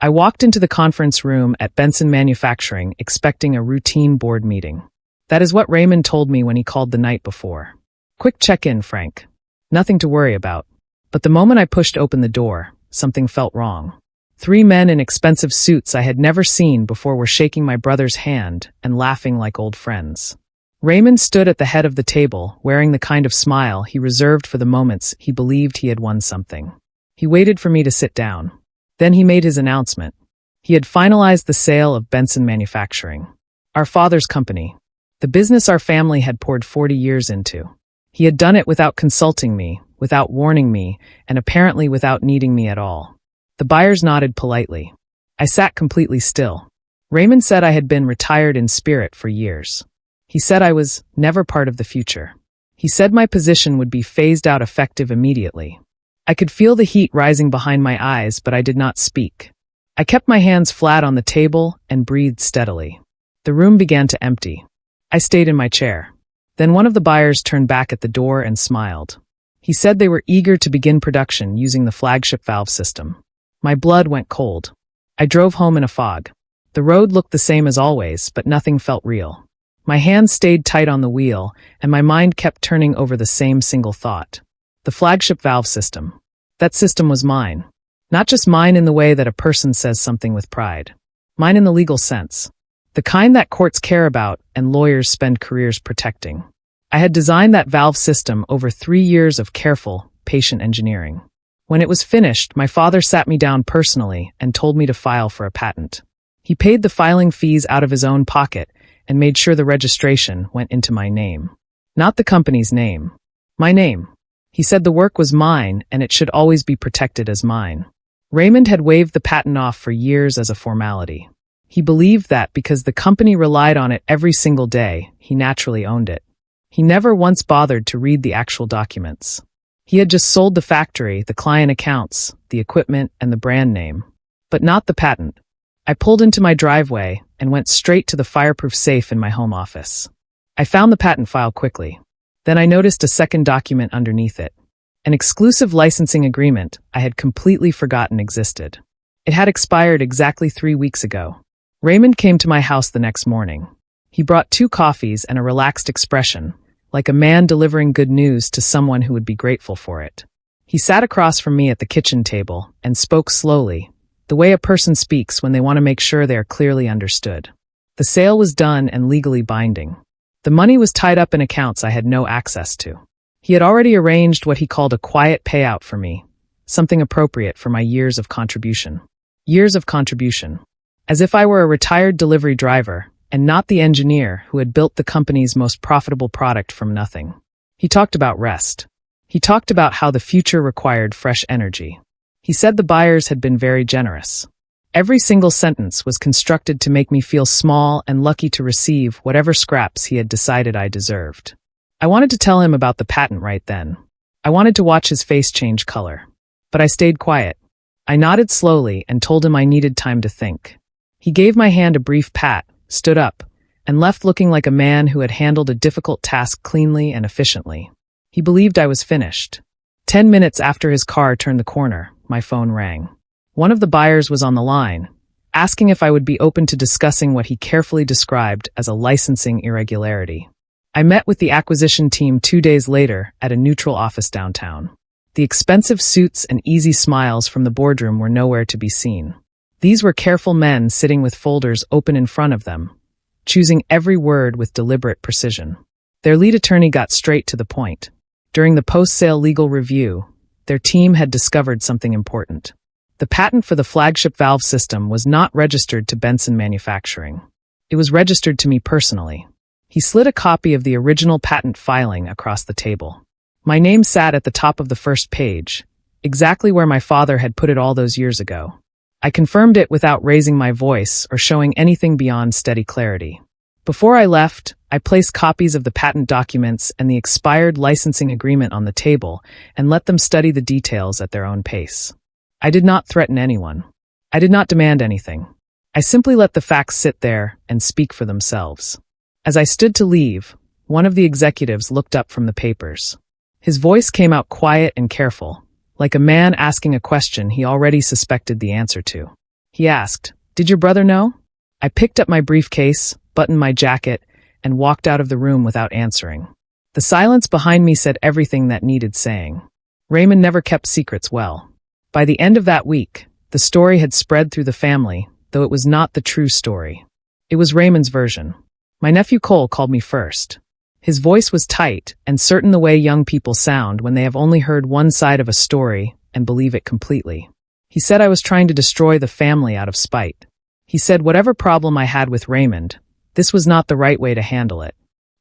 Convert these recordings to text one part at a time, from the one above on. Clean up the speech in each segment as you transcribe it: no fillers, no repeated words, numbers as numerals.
I walked into the conference room at Benson Manufacturing expecting a routine board meeting. That is what Raymond told me when he called the night before. Quick check-in, Frank. Nothing to worry about. But the moment I pushed open the door, something felt wrong. 3 men in expensive suits I had never seen before were shaking my brother's hand and laughing like old friends. Raymond stood at the head of the table, wearing the kind of smile he reserved for the moments he believed he had won something. He waited for me to sit down. Then he made his announcement. He had finalized the sale of Benson Manufacturing, our father's company, the business our family had poured 40 years into. He had done it without consulting me, without warning me, and apparently without needing me at all. The buyers nodded politely. I sat completely still. Raymond said I had been retired in spirit for years. He said I was never part of the future. He said my position would be phased out effective immediately. I could feel the heat rising behind my eyes, but I did not speak. I kept my hands flat on the table and breathed steadily. The room began to empty. I stayed in my chair. Then one of the buyers turned back at the door and smiled. He said they were eager to begin production using the flagship valve system. My blood went cold. I drove home in a fog. The road looked the same as always, but nothing felt real. My hands stayed tight on the wheel, and my mind kept turning over the same single thought. The flagship valve system. That system was mine. Not just mine in the way that a person says something with pride. Mine in the legal sense. The kind that courts care about and lawyers spend careers protecting. I had designed that valve system over 3 years of careful, patient engineering. When it was finished, my father sat me down personally and told me to file for a patent. He paid the filing fees out of his own pocket and made sure the registration went into my name. Not the company's name. My name. He said the work was mine and it should always be protected as mine. Raymond had waved the patent off for years as a formality. He believed that because the company relied on it every single day, he naturally owned it. He never once bothered to read the actual documents. He had just sold the factory, the client accounts, the equipment, and the brand name. But not the patent. I pulled into my driveway and went straight to the fireproof safe in my home office. I found the patent file quickly. Then I noticed a second document underneath it. An exclusive licensing agreement I had completely forgotten existed. It had expired exactly 3 weeks ago. Raymond came to my house the next morning. He brought 2 coffees and a relaxed expression, like a man delivering good news to someone who would be grateful for it. He sat across from me at the kitchen table and spoke slowly, the way a person speaks when they want to make sure they are clearly understood. The sale was done and legally binding. The money was tied up in accounts I had no access to. He had already arranged what he called a quiet payout for me, something appropriate for my years of contribution. Years of contribution. As if I were a retired delivery driver and not the engineer who had built the company's most profitable product from nothing. He talked about rest. He talked about how the future required fresh energy. He said the buyers had been very generous. Every single sentence was constructed to make me feel small and lucky to receive whatever scraps he had decided I deserved. I wanted to tell him about the patent right then. I wanted to watch his face change color. But I stayed quiet. I nodded slowly and told him I needed time to think. He gave my hand a brief pat, stood up, and left looking like a man who had handled a difficult task cleanly and efficiently. He believed I was finished. 10 minutes after his car turned the corner, my phone rang. One of the buyers was on the line, asking if I would be open to discussing what he carefully described as a licensing irregularity. I met with the acquisition team 2 days later at a neutral office downtown. The expensive suits and easy smiles from the boardroom were nowhere to be seen. These were careful men sitting with folders open in front of them, choosing every word with deliberate precision. Their lead attorney got straight to the point. During the post-sale legal review, their team had discovered something important. The patent for the flagship valve system was not registered to Benson Manufacturing. It was registered to me personally. He slid a copy of the original patent filing across the table. My name sat at the top of the first page, exactly where my father had put it all those years ago. I confirmed it without raising my voice or showing anything beyond steady clarity. Before I left, I placed copies of the patent documents and the expired licensing agreement on the table and let them study the details at their own pace. I did not threaten anyone. I did not demand anything. I simply let the facts sit there and speak for themselves. As I stood to leave, one of the executives looked up from the papers. His voice came out quiet and careful, like a man asking a question he already suspected the answer to. He asked, "Did your brother know?" I picked up my briefcase, buttoned my jacket, and walked out of the room without answering. The silence behind me said everything that needed saying. Raymond never kept secrets well. By the end of that week, the story had spread through the family, though it was not the true story. It was Raymond's version. My nephew Cole called me first. His voice was tight and certain, the way young people sound when they have only heard one side of a story and believe it completely. He said I was trying to destroy the family out of spite. He said whatever problem I had with Raymond, this was not the right way to handle it.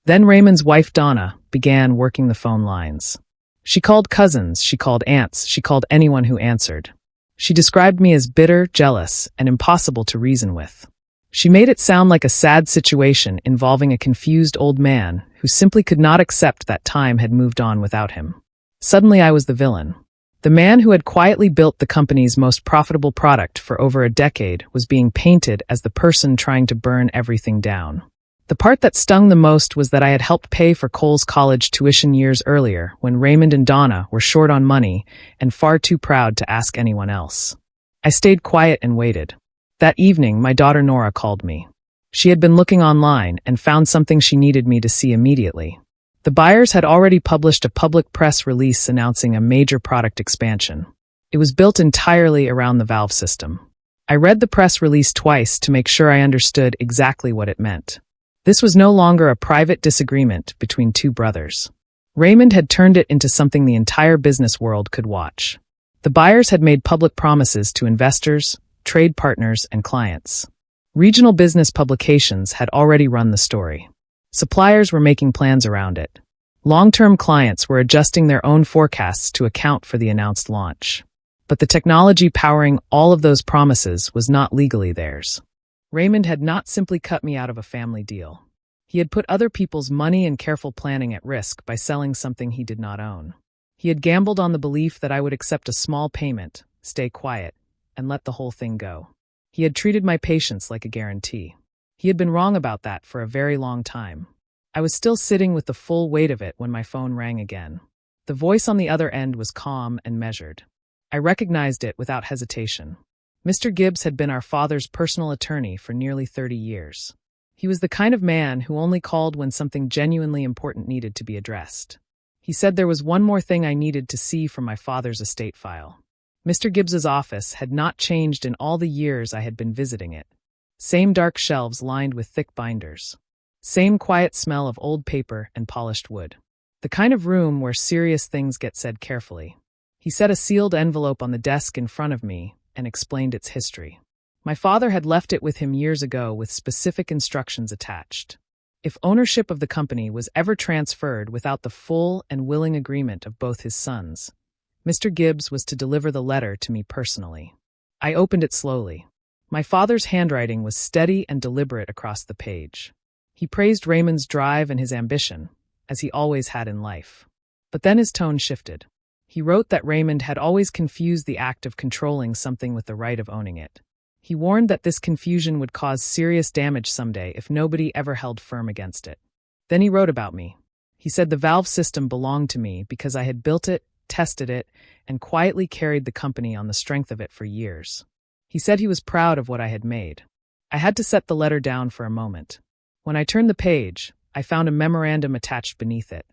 Then Raymond's wife Donna began working the phone lines. She called cousins, she called aunts, she called anyone who answered. She described me as bitter, jealous, and impossible to reason with. She made it sound like a sad situation involving a confused old man who simply could not accept that time had moved on without him. Suddenly I was the villain. The man who had quietly built the company's most profitable product for over a decade was being painted as the person trying to burn everything down. The part that stung the most was that I had helped pay for Cole's college tuition years earlier when Raymond and Donna were short on money and far too proud to ask anyone else. I stayed quiet and waited. That evening, my daughter Nora called me. She had been looking online and found something she needed me to see immediately. The buyers had already published a public press release announcing a major product expansion. It was built entirely around the valve system. I read the press release twice to make sure I understood exactly what it meant. This was no longer a private disagreement between two brothers. Raymond had turned it into something the entire business world could watch. The buyers had made public promises to investors, trade partners, and clients. Regional business publications had already run the story. Suppliers were making plans around it. Long-term clients were adjusting their own forecasts to account for the announced launch. But the technology powering all of those promises was not legally theirs. Raymond had not simply cut me out of a family deal. He had put other people's money and careful planning at risk by selling something he did not own. He had gambled on the belief that I would accept a small payment, stay quiet, and let the whole thing go. He had treated my patience like a guarantee. He had been wrong about that for a very long time. I was still sitting with the full weight of it when my phone rang again. The voice on the other end was calm and measured. I recognized it without hesitation. Mr. Gibbs had been our father's personal attorney for nearly 30 years. He was the kind of man who only called when something genuinely important needed to be addressed. He said there was one more thing I needed to see from my father's estate file. Mr. Gibbs's office had not changed in all the years I had been visiting it. Same dark shelves lined with thick binders. Same quiet smell of old paper and polished wood. The kind of room where serious things get said carefully. He set a sealed envelope on the desk in front of me and explained its history. My father had left it with him years ago with specific instructions attached. If ownership of the company was ever transferred without the full and willing agreement of both his sons, Mr. Gibbs was to deliver the letter to me personally. I opened it slowly. My father's handwriting was steady and deliberate across the page. He praised Raymond's drive and his ambition, as he always had in life. But then his tone shifted. He wrote that Raymond had always confused the act of controlling something with the right of owning it. He warned that this confusion would cause serious damage someday if nobody ever held firm against it. Then he wrote about me. He said the valve system belonged to me because I had built it, tested it, and quietly carried the company on the strength of it for years. He said he was proud of what I had made. I had to set the letter down for a moment. When I turned the page, I found a memorandum attached beneath it.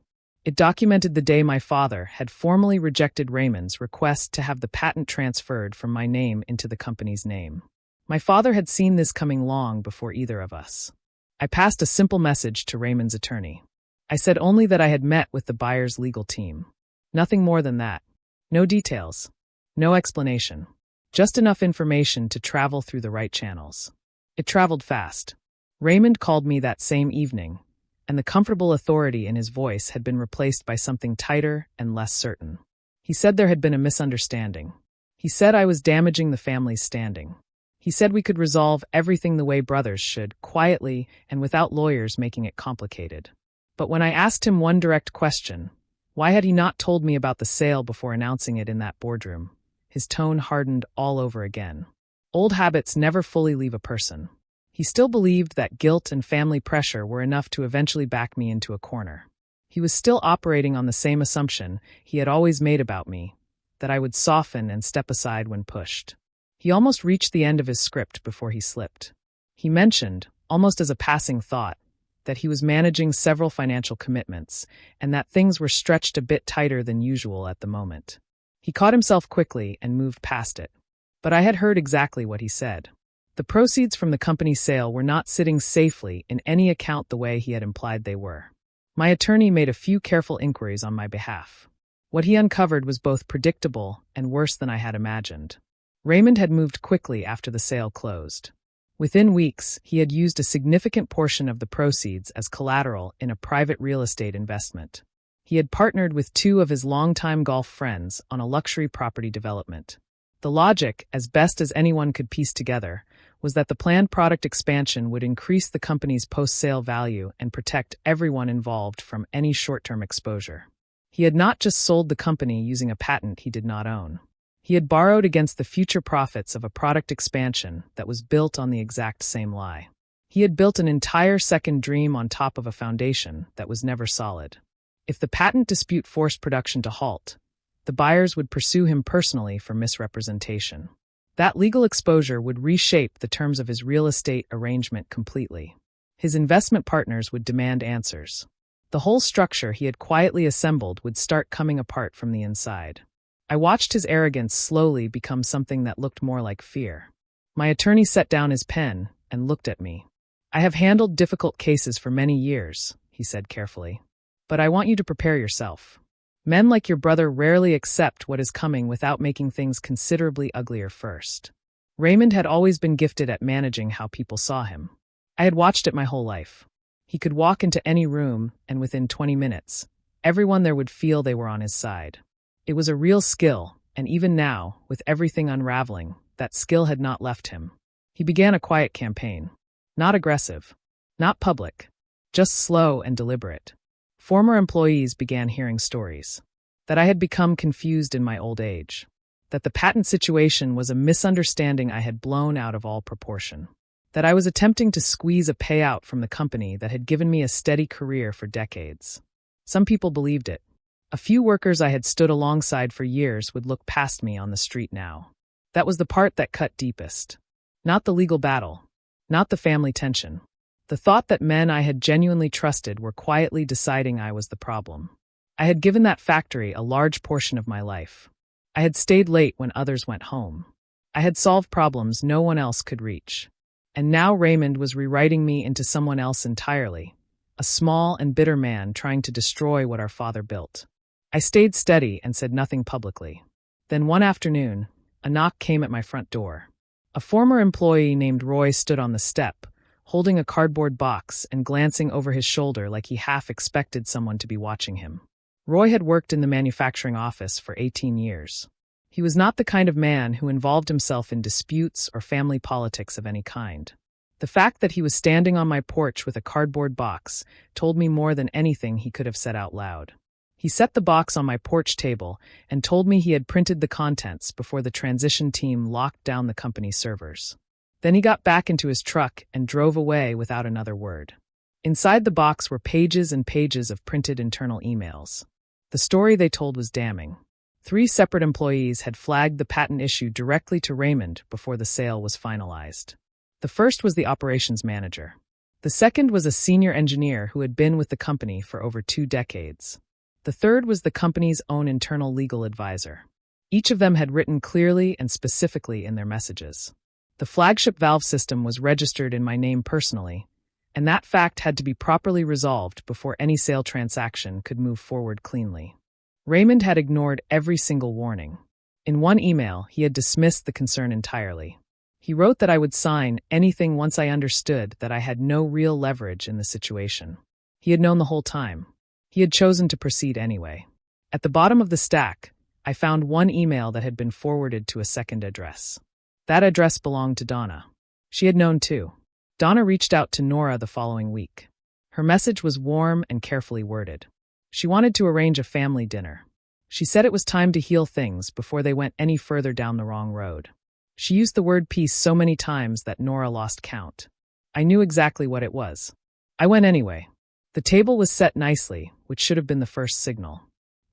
It documented the day my father had formally rejected Raymond's request to have the patent transferred from my name into the company's name. My father had seen this coming long before either of us. I passed a simple message to Raymond's attorney. I said only that I had met with the buyer's legal team. Nothing more than that. No details. No explanation. Just enough information to travel through the right channels. It traveled fast. Raymond called me that same evening, and the comfortable authority in his voice had been replaced by something tighter and less certain. He said there had been a misunderstanding. He said I was damaging the family's standing. He said we could resolve everything the way brothers should, quietly and without lawyers making it complicated. But when I asked him one direct question, why had he not told me about the sale before announcing it in that boardroom? His tone hardened all over again. Old habits never fully leave a person. He still believed that guilt and family pressure were enough to eventually back me into a corner. He was still operating on the same assumption he had always made about me, that I would soften and step aside when pushed. He almost reached the end of his script before he slipped. He mentioned, almost as a passing thought, that he was managing several financial commitments and that things were stretched a bit tighter than usual at the moment. He caught himself quickly and moved past it. But I had heard exactly what he said. The proceeds from the company's sale were not sitting safely in any account the way he had implied they were. My attorney made a few careful inquiries on my behalf. What he uncovered was both predictable and worse than I had imagined. Raymond had moved quickly after the sale closed. Within weeks, he had used a significant portion of the proceeds as collateral in a private real estate investment. He had partnered with two of his longtime golf friends on a luxury property development. The logic, as best as anyone could piece together, was that the planned product expansion would increase the company's post-sale value and protect everyone involved from any short-term exposure. He had not just sold the company using a patent he did not own. He had borrowed against the future profits of a product expansion that was built on the exact same lie. He had built an entire second dream on top of a foundation that was never solid. If the patent dispute forced production to halt, the buyers would pursue him personally for misrepresentation. That legal exposure would reshape the terms of his real estate arrangement completely. His investment partners would demand answers. The whole structure he had quietly assembled would start coming apart from the inside. I watched his arrogance slowly become something that looked more like fear. My attorney set down his pen and looked at me. "I have handled difficult cases for many years," he said carefully. "But I want you to prepare yourself. Men like your brother rarely accept what is coming without making things considerably uglier first." Raymond had always been gifted at managing how people saw him. I had watched it my whole life. He could walk into any room, and within 20 minutes, everyone there would feel they were on his side. It was a real skill, and even now, with everything unraveling, that skill had not left him. He began a quiet campaign. Not aggressive, not public, just slow and deliberate. Former employees began hearing stories. That I had become confused in my old age. That the patent situation was a misunderstanding I had blown out of all proportion. That I was attempting to squeeze a payout from the company that had given me a steady career for decades. Some people believed it. A few workers I had stood alongside for years would look past me on the street now. That was the part that cut deepest. Not the legal battle. Not the family tension. The thought that men I had genuinely trusted were quietly deciding I was the problem. I had given that factory a large portion of my life. I had stayed late when others went home. I had solved problems no one else could reach. And now Raymond was rewriting me into someone else entirely, a small and bitter man trying to destroy what our father built. I stayed steady and said nothing publicly. Then one afternoon, a knock came at my front door. A former employee named Roy stood on the step, holding a cardboard box and glancing over his shoulder like he half expected someone to be watching him. Roy had worked in the manufacturing office for 18 years. He was not the kind of man who involved himself in disputes or family politics of any kind. The fact that he was standing on my porch with a cardboard box told me more than anything he could have said out loud. He set the box on my porch table and told me he had printed the contents before the transition team locked down the company's servers. Then he got back into his truck and drove away without another word. Inside the box were pages and pages of printed internal emails. The story they told was damning. 3 separate employees had flagged the patent issue directly to Raymond before the sale was finalized. The first was the operations manager. The second was a senior engineer who had been with the company for over 2 decades. The third was the company's own internal legal advisor. Each of them had written clearly and specifically in their messages. The flagship valve system was registered in my name personally, and that fact had to be properly resolved before any sale transaction could move forward cleanly. Raymond had ignored every single warning. In one email, he had dismissed the concern entirely. He wrote that I would sign anything once I understood that I had no real leverage in the situation. He had known the whole time. He had chosen to proceed anyway. At the bottom of the stack, I found one email that had been forwarded to a second address. That address belonged to Donna. She had known too. Donna reached out to Nora the following week. Her message was warm and carefully worded. She wanted to arrange a family dinner. She said it was time to heal things before they went any further down the wrong road. She used the word peace so many times that Nora lost count. I knew exactly what it was. I went anyway. The table was set nicely, which should have been the first signal.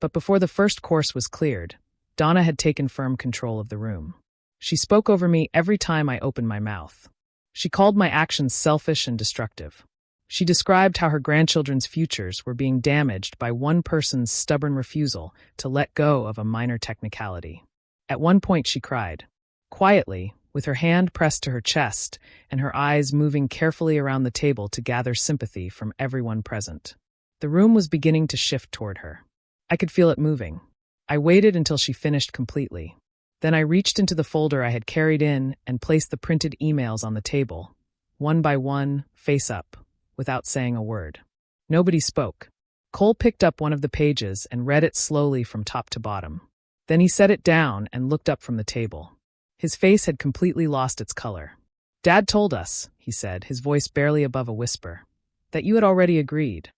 But before the first course was cleared, Donna had taken firm control of the room. She spoke over me every time I opened my mouth. She called my actions selfish and destructive. She described how her grandchildren's futures were being damaged by one person's stubborn refusal to let go of a minor technicality. At one point she cried, quietly, with her hand pressed to her chest and her eyes moving carefully around the table to gather sympathy from everyone present. The room was beginning to shift toward her. I could feel it moving. I waited until she finished completely. Then I reached into the folder I had carried in and placed the printed emails on the table, one by one, face up, without saying a word. Nobody spoke. Cole picked up one of the pages and read it slowly from top to bottom. Then he set it down and looked up from the table. His face had completely lost its color. "Dad told us," he said, his voice barely above a whisper, "that you had already agreed."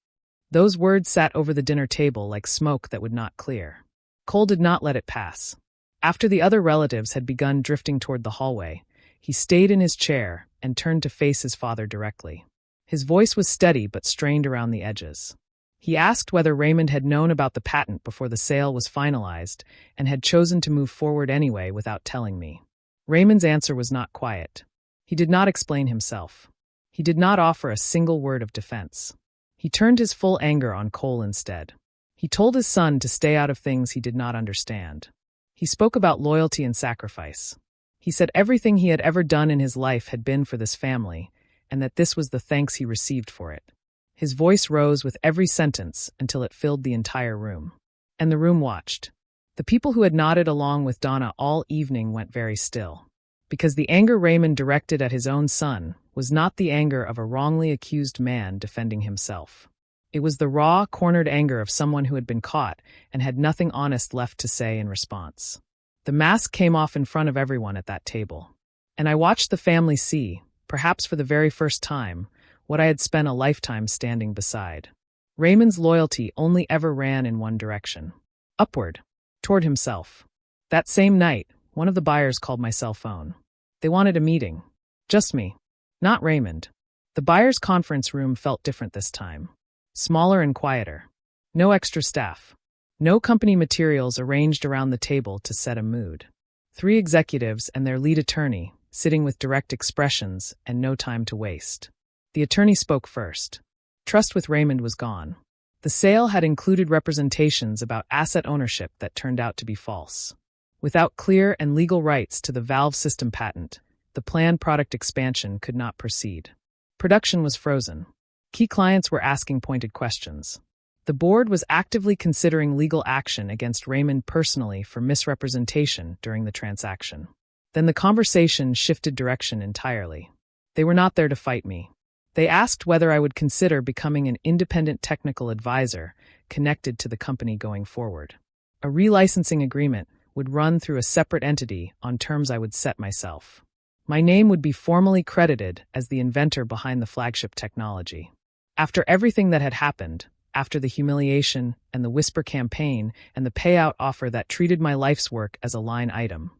Those words sat over the dinner table like smoke that would not clear. Cole did not let it pass. After the other relatives had begun drifting toward the hallway, he stayed in his chair and turned to face his father directly. His voice was steady but strained around the edges. He asked whether Raymond had known about the patent before the sale was finalized and had chosen to move forward anyway without telling me. Raymond's answer was not quiet. He did not explain himself. He did not offer a single word of defense. He turned his full anger on Cole instead. He told his son to stay out of things he did not understand. He spoke about loyalty and sacrifice. He said everything he had ever done in his life had been for this family, and that this was the thanks he received for it. His voice rose with every sentence until it filled the entire room. And the room watched. The people who had nodded along with Donna all evening went very still. Because the anger Raymond directed at his own son was not the anger of a wrongly accused man defending himself. It was the raw, cornered anger of someone who had been caught and had nothing honest left to say in response. The mask came off in front of everyone at that table. And I watched the family see, perhaps for the very first time, what I had spent a lifetime standing beside. Raymond's loyalty only ever ran in one direction. Upward. Toward himself. That same night, one of the buyers called my cell phone. They wanted a meeting. Just me. Not Raymond. The buyer's conference room felt different this time. Smaller and quieter. No extra staff. No company materials arranged around the table to set a mood. 3 executives and their lead attorney, sitting with direct expressions and no time to waste. The attorney spoke first. Trust with Raymond was gone. The sale had included representations about asset ownership that turned out to be false. Without clear and legal rights to the valve system patent, the planned product expansion could not proceed. Production was frozen. Key clients were asking pointed questions. The board was actively considering legal action against Raymond personally for misrepresentation during the transaction. Then the conversation shifted direction entirely. They were not there to fight me. They asked whether I would consider becoming an independent technical advisor connected to the company going forward. A relicensing agreement would run through a separate entity on terms I would set myself. My name would be formally credited as the inventor behind the flagship technology. After everything that had happened, after the humiliation and the whisper campaign and the payout offer that treated my life's work as a line item,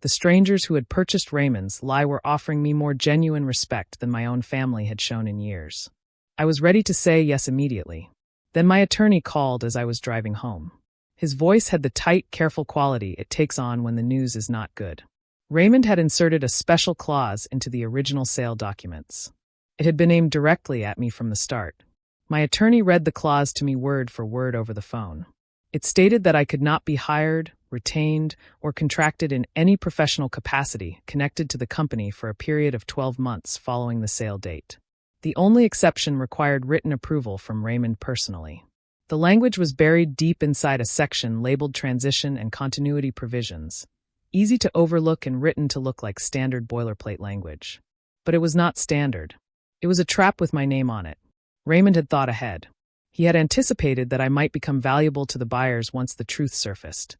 the strangers who had purchased Raymond's lie were offering me more genuine respect than my own family had shown in years. I was ready to say yes immediately. Then my attorney called as I was driving home. His voice had the tight, careful quality it takes on when the news is not good. Raymond had inserted a special clause into the original sale documents. It had been aimed directly at me from the start. My attorney read the clause to me word for word over the phone. It stated that I could not be hired, retained, or contracted in any professional capacity connected to the company for a period of 12 months following the sale date. The only exception required written approval from Raymond personally. The language was buried deep inside a section labeled Transition and Continuity Provisions, easy to overlook and written to look like standard boilerplate language. But it was not standard. It was a trap with my name on it. Raymond had thought ahead. He had anticipated that I might become valuable to the buyers once the truth surfaced,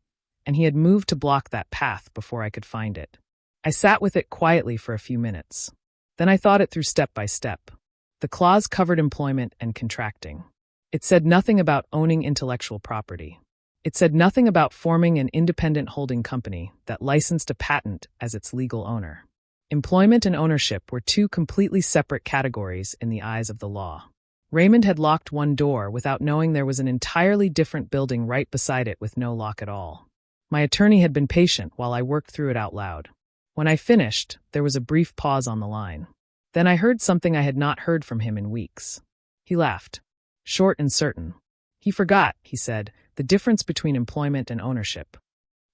and he had moved to block that path before I could find it. I sat with it quietly for a few minutes. Then I thought it through step by step. The clause covered employment and contracting. It said nothing about owning intellectual property. It said nothing about forming an independent holding company that licensed a patent as its legal owner. Employment and ownership were 2 completely separate categories in the eyes of the law. Raymond had locked one door without knowing there was an entirely different building right beside it with no lock at all. My attorney had been patient while I worked through it out loud. When I finished, there was a brief pause on the line. Then I heard something I had not heard from him in weeks. He laughed. Short and certain. He forgot, he said, the difference between employment and ownership.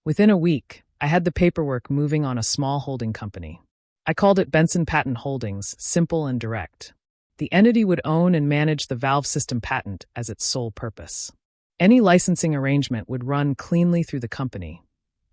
Within a week, I had the paperwork moving on a small holding company. I called it Benson Patent Holdings, simple and direct. The entity would own and manage the valve system patent as its sole purpose. Any licensing arrangement would run cleanly through the company,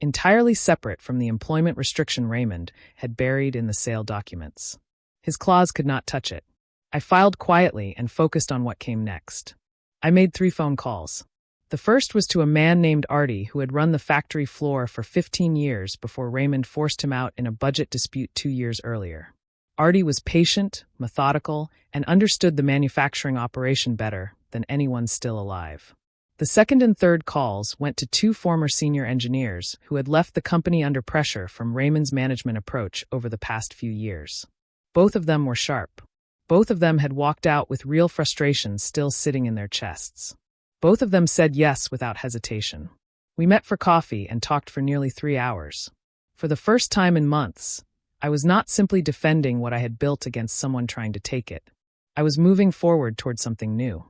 entirely separate from the employment restriction Raymond had buried in the sale documents. His claws could not touch it. I filed quietly and focused on what came next. I made 3 phone calls. The first was to a man named Artie who had run the factory floor for 15 years before Raymond forced him out in a budget dispute 2 years earlier. Artie was patient, methodical, and understood the manufacturing operation better than anyone still alive. The second and third calls went to 2 former senior engineers who had left the company under pressure from Raymond's management approach over the past few years. Both of them were sharp. Both of them had walked out with real frustrations still sitting in their chests. Both of them said yes without hesitation. We met for coffee and talked for nearly 3 hours. For the first time in months, I was not simply defending what I had built against someone trying to take it. I was moving forward toward something new.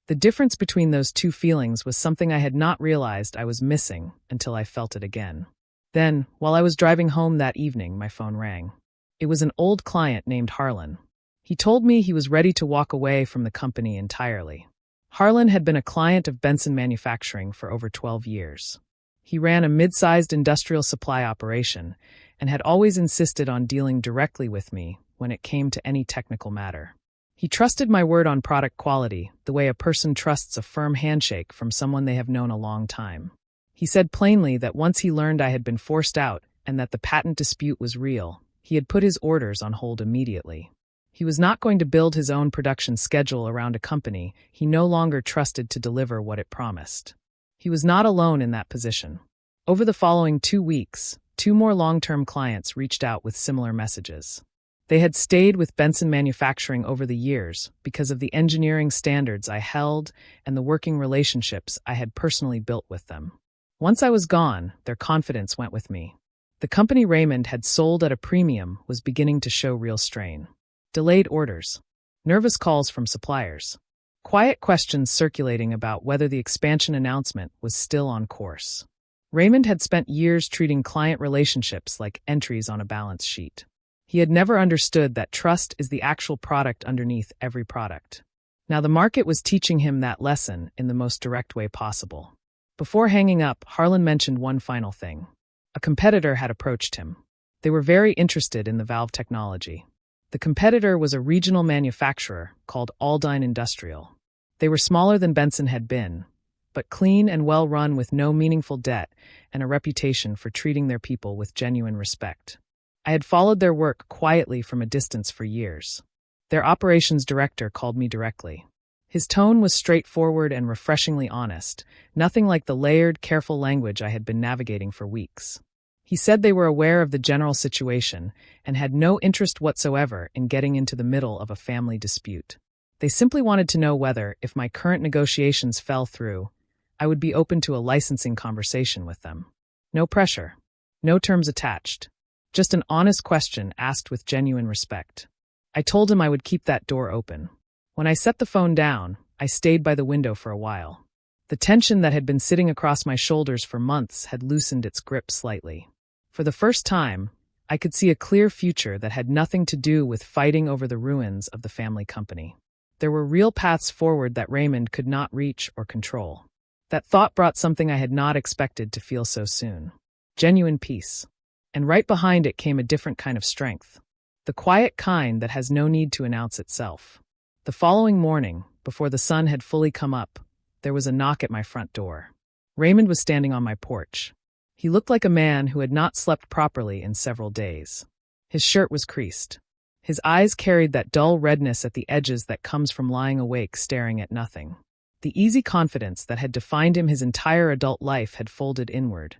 The difference between those 2 feelings was something I had not realized I was missing until I felt it again. Then, while I was driving home that evening, my phone rang. It was an old client named Harlan. He told me he was ready to walk away from the company entirely. Harlan had been a client of Benson Manufacturing for over 12 years. He ran a mid-sized industrial supply operation and had always insisted on dealing directly with me when it came to any technical matter. He trusted my word on product quality the way a person trusts a firm handshake from someone they have known a long time. He said plainly that once he learned I had been forced out and that the patent dispute was real, he had put his orders on hold immediately. He was not going to build his own production schedule around a company he no longer trusted to deliver what it promised. He was not alone in that position. Over the following 2 weeks, 2 more long-term clients reached out with similar messages. They had stayed with Benson Manufacturing over the years because of the engineering standards I held and the working relationships I had personally built with them. Once I was gone, their confidence went with me. The company Raymond had sold at a premium was beginning to show real strain. Delayed orders. Nervous calls from suppliers. Quiet questions circulating about whether the expansion announcement was still on course. Raymond had spent years treating client relationships like entries on a balance sheet. He had never understood that trust is the actual product underneath every product. Now the market was teaching him that lesson in the most direct way possible. Before hanging up, Harlan mentioned one final thing. A competitor had approached him. They were very interested in the valve technology. The competitor was a regional manufacturer called Aldine Industrial. They were smaller than Benson had been, but clean and well run with no meaningful debt and a reputation for treating their people with genuine respect. I had followed their work quietly from a distance for years. Their operations director called me directly. His tone was straightforward and refreshingly honest, nothing like the layered, careful language I had been navigating for weeks. He said they were aware of the general situation and had no interest whatsoever in getting into the middle of a family dispute. They simply wanted to know whether, if my current negotiations fell through, I would be open to a licensing conversation with them. No pressure. No terms attached. Just an honest question asked with genuine respect. I told him I would keep that door open. When I set the phone down, I stayed by the window for a while. The tension that had been sitting across my shoulders for months had loosened its grip slightly. For the first time, I could see a clear future that had nothing to do with fighting over the ruins of the family company. There were real paths forward that Raymond could not reach or control. That thought brought something I had not expected to feel so soon. Genuine peace. And right behind it came a different kind of strength. The quiet kind that has no need to announce itself. The following morning, before the sun had fully come up, there was a knock at my front door. Raymond was standing on my porch. He looked like a man who had not slept properly in several days. His shirt was creased. His eyes carried that dull redness at the edges that comes from lying awake staring at nothing. The easy confidence that had defined him his entire adult life had folded inward,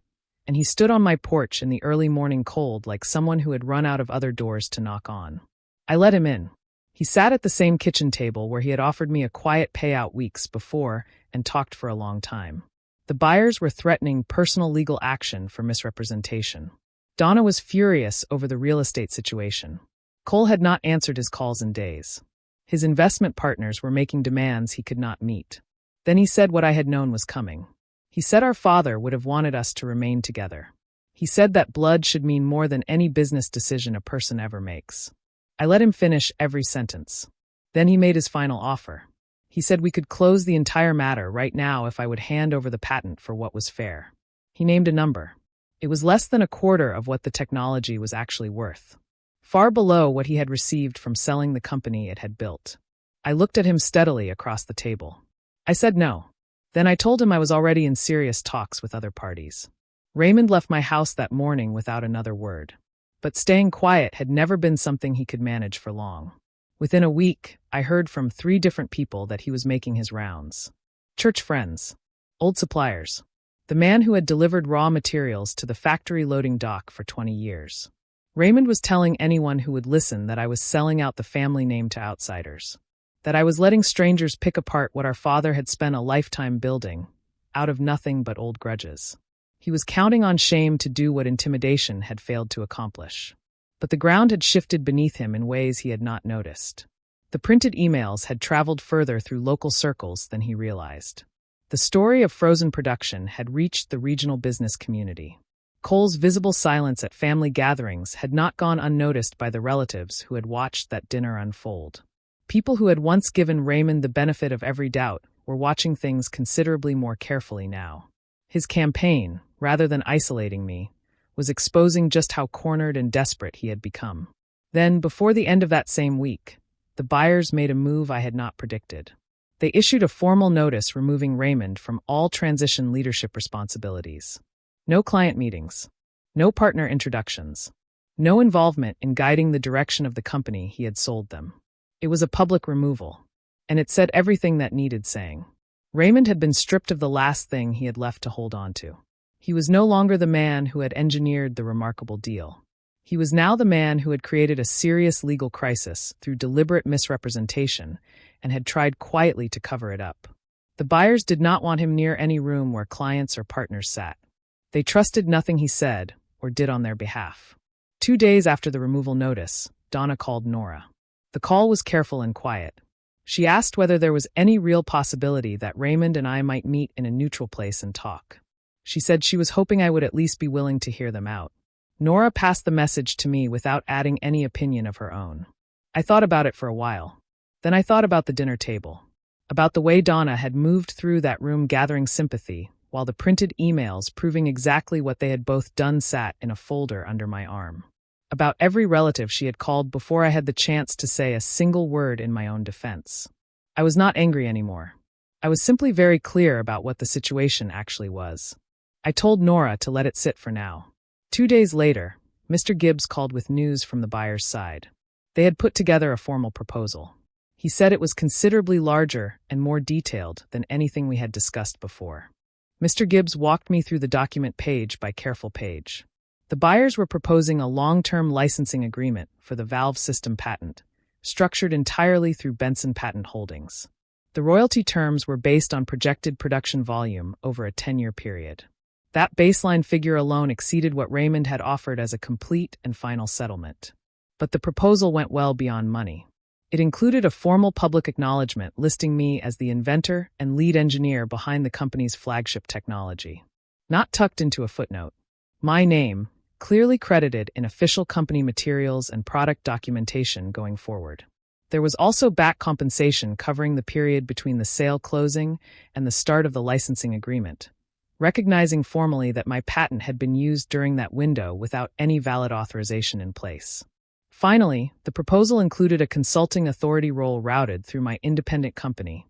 and he stood on my porch in the early morning cold like someone who had run out of other doors to knock on. I let him in. He sat at the same kitchen table where he had offered me a quiet payout weeks before and talked for a long time. The buyers were threatening personal legal action for misrepresentation. Donna was furious over the real estate situation. Cole had not answered his calls in days. His investment partners were making demands he could not meet. Then he said what I had known was coming. He said our father would have wanted us to remain together. He said that blood should mean more than any business decision a person ever makes. I let him finish every sentence. Then he made his final offer. He said we could close the entire matter right now if I would hand over the patent for what was fair. He named a number. It was less than a quarter of what the technology was actually worth. Far below what he had received from selling the company it had built. I looked at him steadily across the table. I said no. Then I told him I was already in serious talks with other parties. Raymond left my house that morning without another word. But staying quiet had never been something he could manage for long. Within a week, I heard from 3 different people that he was making his rounds. Church friends. Old suppliers. The man who had delivered raw materials to the factory loading dock for 20 years. Raymond was telling anyone who would listen that I was selling out the family name to outsiders. That I was letting strangers pick apart what our father had spent a lifetime building, out of nothing but old grudges. He was counting on shame to do what intimidation had failed to accomplish. But the ground had shifted beneath him in ways he had not noticed. The printed emails had traveled further through local circles than he realized. The story of frozen production had reached the regional business community. Cole's visible silence at family gatherings had not gone unnoticed by the relatives who had watched that dinner unfold. People who had once given Raymond the benefit of every doubt were watching things considerably more carefully now. His campaign, rather than isolating me, was exposing just how cornered and desperate he had become. Then, before the end of that same week, the buyers made a move I had not predicted. They issued a formal notice removing Raymond from all transition leadership responsibilities. No client meetings. No partner introductions. No involvement in guiding the direction of the company he had sold them. It was a public removal. And it said everything that needed saying. Raymond had been stripped of the last thing he had left to hold on to. He was no longer the man who had engineered the remarkable deal. He was now the man who had created a serious legal crisis through deliberate misrepresentation and had tried quietly to cover it up. The buyers did not want him near any room where clients or partners sat. They trusted nothing he said or did on their behalf. 2 days after the removal notice, Donna called Nora. The call was careful and quiet. She asked whether there was any real possibility that Raymond and I might meet in a neutral place and talk. She said she was hoping I would at least be willing to hear them out. Nora passed the message to me without adding any opinion of her own. I thought about it for a while. Then I thought about the dinner table. About the way Donna had moved through that room gathering sympathy, while the printed emails proving exactly what they had both done sat in a folder under my arm. About every relative she had called before I had the chance to say a single word in my own defense. I was not angry anymore. I was simply very clear about what the situation actually was. I told Nora to let it sit for now. 2 days later, Mr. Gibbs called with news from the buyer's side. They had put together a formal proposal. He said it was considerably larger and more detailed than anything we had discussed before. Mr. Gibbs walked me through the document page by careful page. The buyers were proposing a long-term licensing agreement for the valve system patent, structured entirely through Benson Patent Holdings. The royalty terms were based on projected production volume over a 10-year period. That baseline figure alone exceeded what Raymond had offered as a complete and final settlement. But the proposal went well beyond money. It included a formal public acknowledgement listing me as the inventor and lead engineer behind the company's flagship technology. Not tucked into a footnote. My name, clearly credited in official company materials and product documentation going forward. There was also back compensation covering the period between the sale closing and the start of the licensing agreement, recognizing formally that my patent had been used during that window without any valid authorization in place. Finally, the proposal included a consulting authority role routed through my independent company,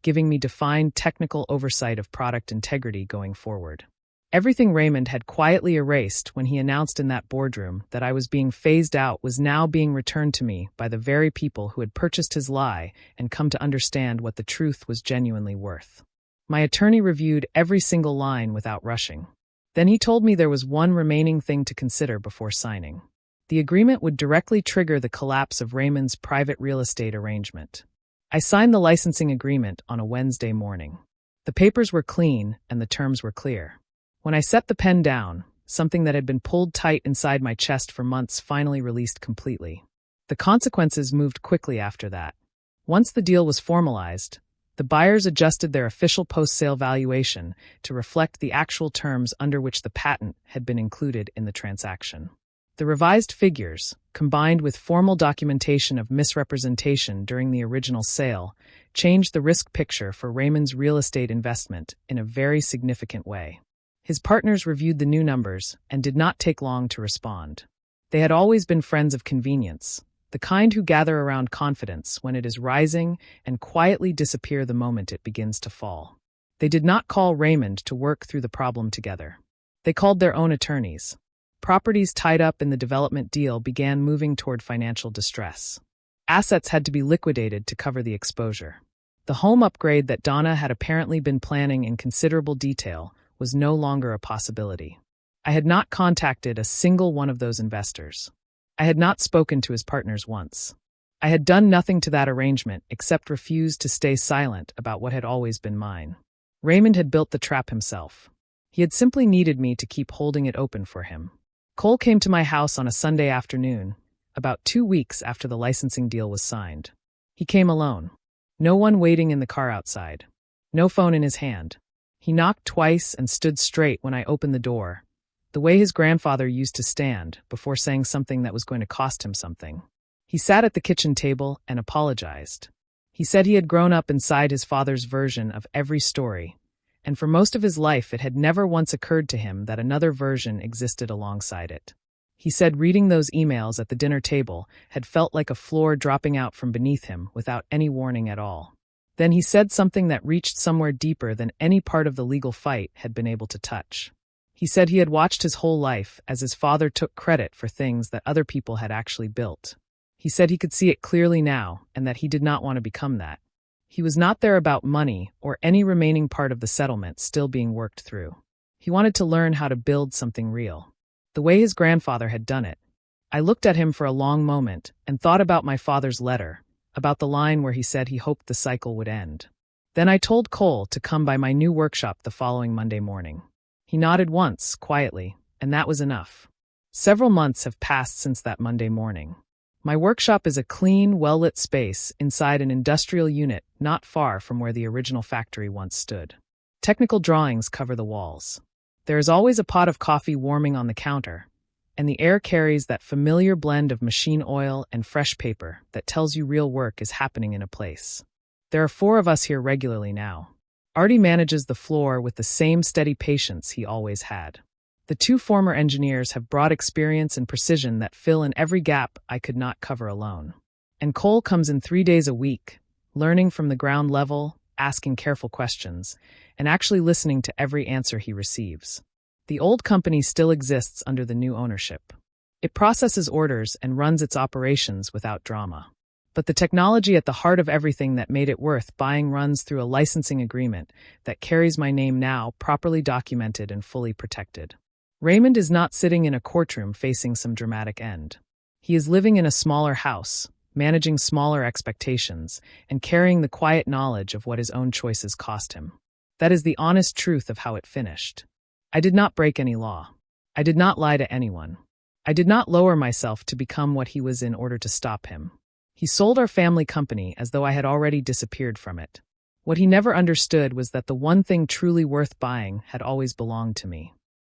giving me defined technical oversight of product integrity going forward. Everything Raymond had quietly erased when he announced in that boardroom that I was being phased out was now being returned to me by the very people who had purchased his lie and come to understand what the truth was genuinely worth. My attorney reviewed every single line without rushing. Then he told me there was one remaining thing to consider before signing. The agreement would directly trigger the collapse of Raymond's private real estate arrangement. I signed the licensing agreement on a Wednesday morning. The papers were clean and the terms were clear. When I set the pen down, something that had been pulled tight inside my chest for months finally released completely. The consequences moved quickly after that. Once the deal was formalized, the buyers adjusted their official post-sale valuation to reflect the actual terms under which the patent had been included in the transaction. The revised figures, combined with formal documentation of misrepresentation during the original sale, changed the risk picture for Raymond's real estate investment in a very significant way. His partners reviewed the new numbers and did not take long to respond. They had always been friends of convenience, the kind who gather around confidence when it is rising and quietly disappear the moment it begins to fall. They did not call Raymond to work through the problem together. They called their own attorneys. Properties tied up in the development deal began moving toward financial distress. Assets had to be liquidated to cover the exposure. The home upgrade that Donna had apparently been planning in considerable detail was no longer a possibility. I had not contacted a single one of those investors. I had not spoken to his partners once. I had done nothing to that arrangement except refuse to stay silent about what had always been mine. Raymond had built the trap himself. He had simply needed me to keep holding it open for him. Cole came to my house on a Sunday afternoon, about 2 weeks after the licensing deal was signed. He came alone. No one waiting in the car outside. No phone in his hand. He knocked twice and stood straight when I opened the door, the way his grandfather used to stand before saying something that was going to cost him something. He sat at the kitchen table and apologized. He said he had grown up inside his father's version of every story, and for most of his life it had never once occurred to him that another version existed alongside it. He said reading those emails at the dinner table had felt like a floor dropping out from beneath him without any warning at all. Then he said something that reached somewhere deeper than any part of the legal fight had been able to touch. He said he had watched his whole life as his father took credit for things that other people had actually built. He said he could see it clearly now and that he did not want to become that. He was not there about money or any remaining part of the settlement still being worked through. He wanted to learn how to build something real, the way his grandfather had done it. I looked at him for a long moment and thought about my father's letter, about the line where he said he hoped the cycle would end. Then I told Cole to come by my new workshop the following Monday morning. He nodded once, quietly, and that was enough. Several months have passed since that Monday morning. My workshop is a clean, well-lit space inside an industrial unit not far from where the original factory once stood. Technical drawings cover the walls. There is always a pot of coffee warming on the counter, and the air carries that familiar blend of machine oil and fresh paper that tells you real work is happening in a place. There are 4 of us here regularly now. Artie manages the floor with the same steady patience he always had. The 2 former engineers have brought experience and precision that fill in every gap I could not cover alone. And Cole comes in 3 days a week, learning from the ground level, asking careful questions, and actually listening to every answer he receives. The old company still exists under the new ownership. It processes orders and runs its operations without drama. But the technology at the heart of everything that made it worth buying runs through a licensing agreement that carries my name now, properly documented and fully protected. Raymond is not sitting in a courtroom facing some dramatic end. He is living in a smaller house, managing smaller expectations, and carrying the quiet knowledge of what his own choices cost him. That is the honest truth of how it finished. I did not break any law. I did not lie to anyone. I did not lower myself to become what he was in order to stop him. He sold our family company as though I had already disappeared from it. What he never understood was that the one thing truly worth buying had always belonged to me.